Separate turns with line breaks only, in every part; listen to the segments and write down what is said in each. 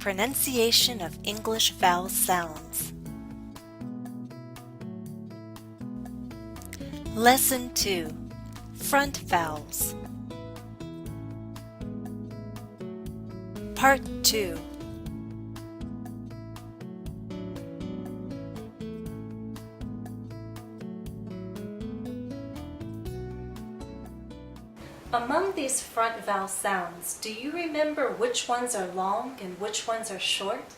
Pronunciation of English vowel sounds. Lesson 2. Front vowels. Part 2. Among these front vowel sounds, do you remember which ones are long and which ones are short?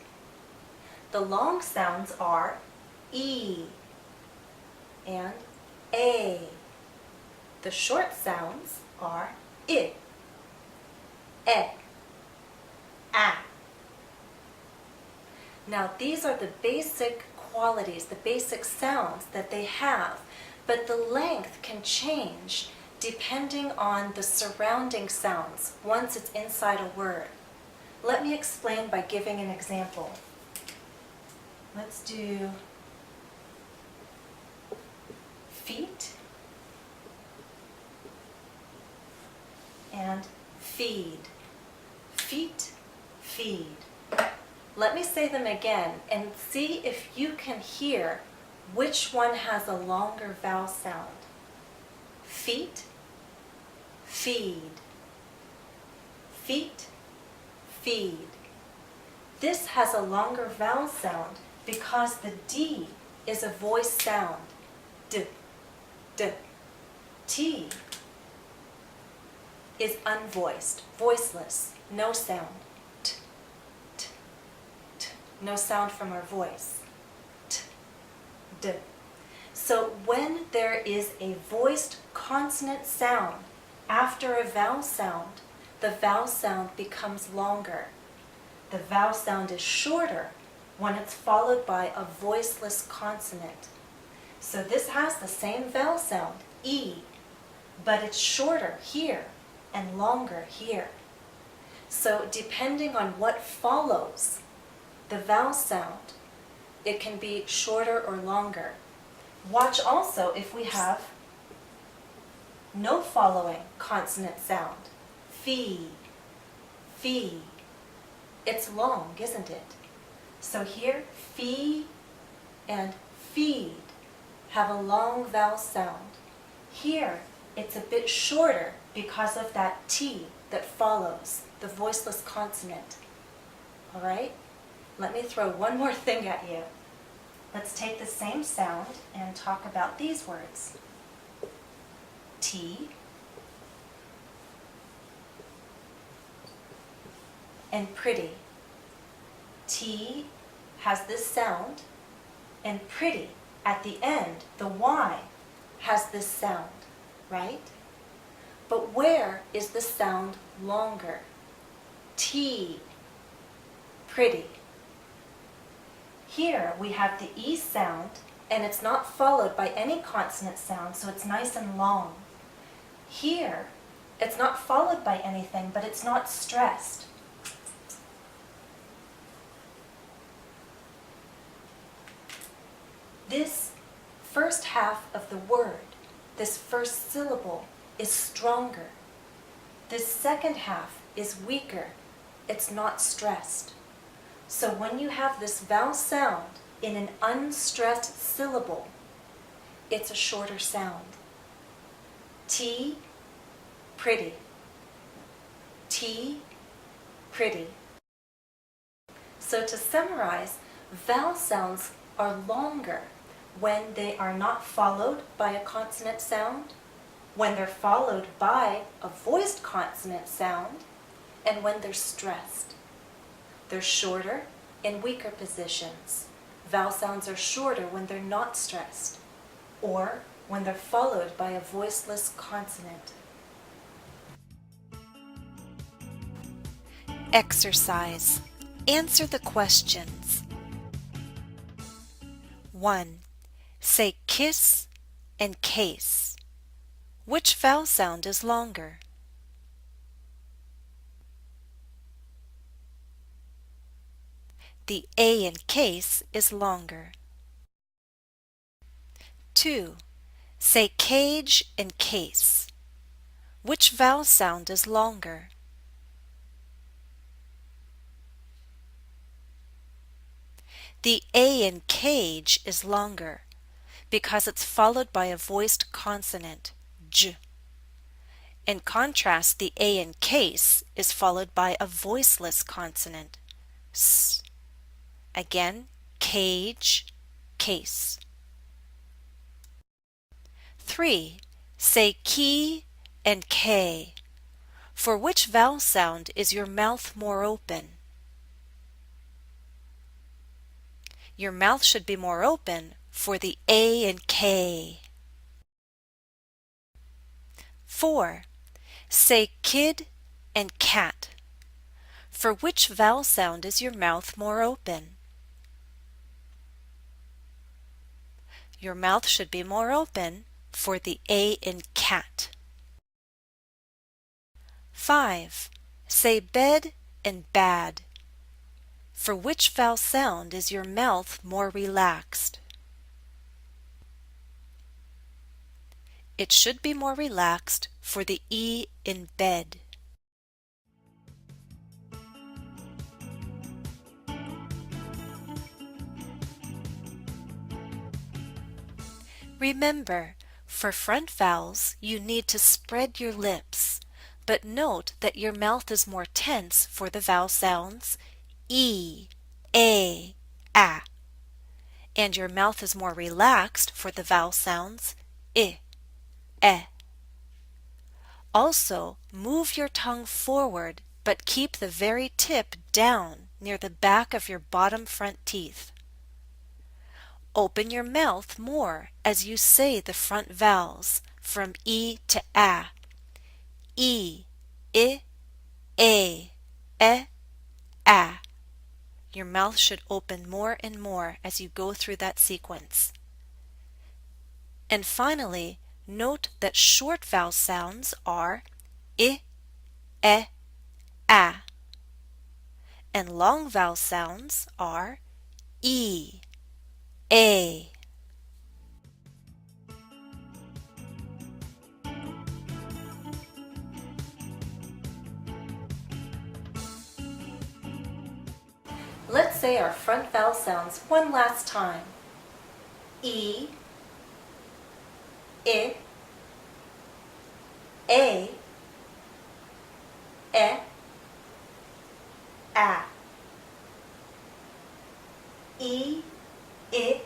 The long sounds are E and A. The short sounds are I, E, A. Now these are the basic qualities, the basic sounds that they have, but the length can change depending on the surrounding sounds once it's inside a word. Let me explain by giving an example. Let's do feet and feed. Feet, feed. Let me say them again and see if you can hear which one has a longer vowel sound. Feet, feed. Feet, feed. This has a longer vowel sound because the D is a voice sound. D, D. T is unvoiced, voiceless, no sound. T, T, T. No sound from our voice. T, D. So when there is a voiced consonant sound after a vowel sound, the vowel sound becomes longer. The vowel sound is shorter when it's followed by a voiceless consonant. So this has the same vowel sound, E, but it's shorter here and longer here. So depending on what follows the vowel sound, it can be shorter or longer. Watch also if we have no following consonant sound. Fee, fee. It's long, isn't it? So here, fee and feed have a long vowel sound. Here, it's a bit shorter because of that T that follows, the voiceless consonant. All right? Let me throw one more thing at you. Let's take the same sound and talk about these words. T and pretty. T has this sound, and pretty at the end, the Y, has this sound, right? But where is the sound longer? T, pretty. Here we have the E sound, and it's not followed by any consonant sound, so it's nice and long. Here, it's not followed by anything, but it's not stressed. This first half of the word, this first syllable, is stronger. This second half is weaker. It's not stressed. So when you have this vowel sound in an unstressed syllable, it's a shorter sound. T, pretty. T, pretty. So to summarize, vowel sounds are longer when they are not followed by a consonant sound, when they're followed by a voiced consonant sound, and when they're stressed. They're shorter in weaker positions. Vowel sounds are shorter when they're not stressed, or when they're followed by a voiceless consonant. Exercise. Answer the questions. 1. Say kiss and case. Which vowel sound is longer? The A in case is longer. 2. Say cage and case. Which vowel sound is longer? The A in cage is longer because it's followed by a voiced consonant, j. In contrast, the A in case is followed by a voiceless consonant, s. Again, cage, case. 3. Say key and K. For which vowel sound is your mouth more open? Your mouth should be more open for the A and K. 4. Say kid and cat. For which vowel sound is your mouth more open? Your mouth should be more open for the A in cat. 5. Say bed and bad. For which vowel sound is your mouth more relaxed? It should be more relaxed for the E in bed. Remember, for front vowels, you need to spread your lips, but note that your mouth is more tense for the vowel sounds E, A, A, and your mouth is more relaxed for the vowel sounds I, E. Also, move your tongue forward, but keep the very tip down near the back of your bottom front teeth. Open your mouth more as you say the front vowels from E to A. E, I, A, E, A. Your mouth should open more and more as you go through that sequence. And finally, note that short vowel sounds are I, E, A. And long vowel sounds are E, A. Let's say our front vowel sounds one last time. E, I, A, E, A. E, I,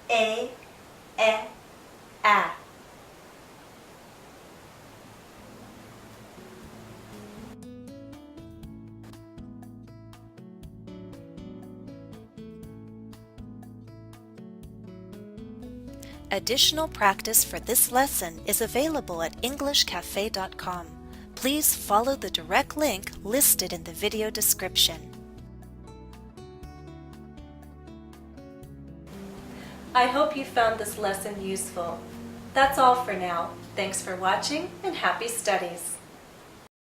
A, E, A. Additional practice for this lesson is available at EnglishCafe.com. Please follow the direct link listed in the video description. I hope you found this lesson useful. That's all for now. Thanks for watching and happy studies!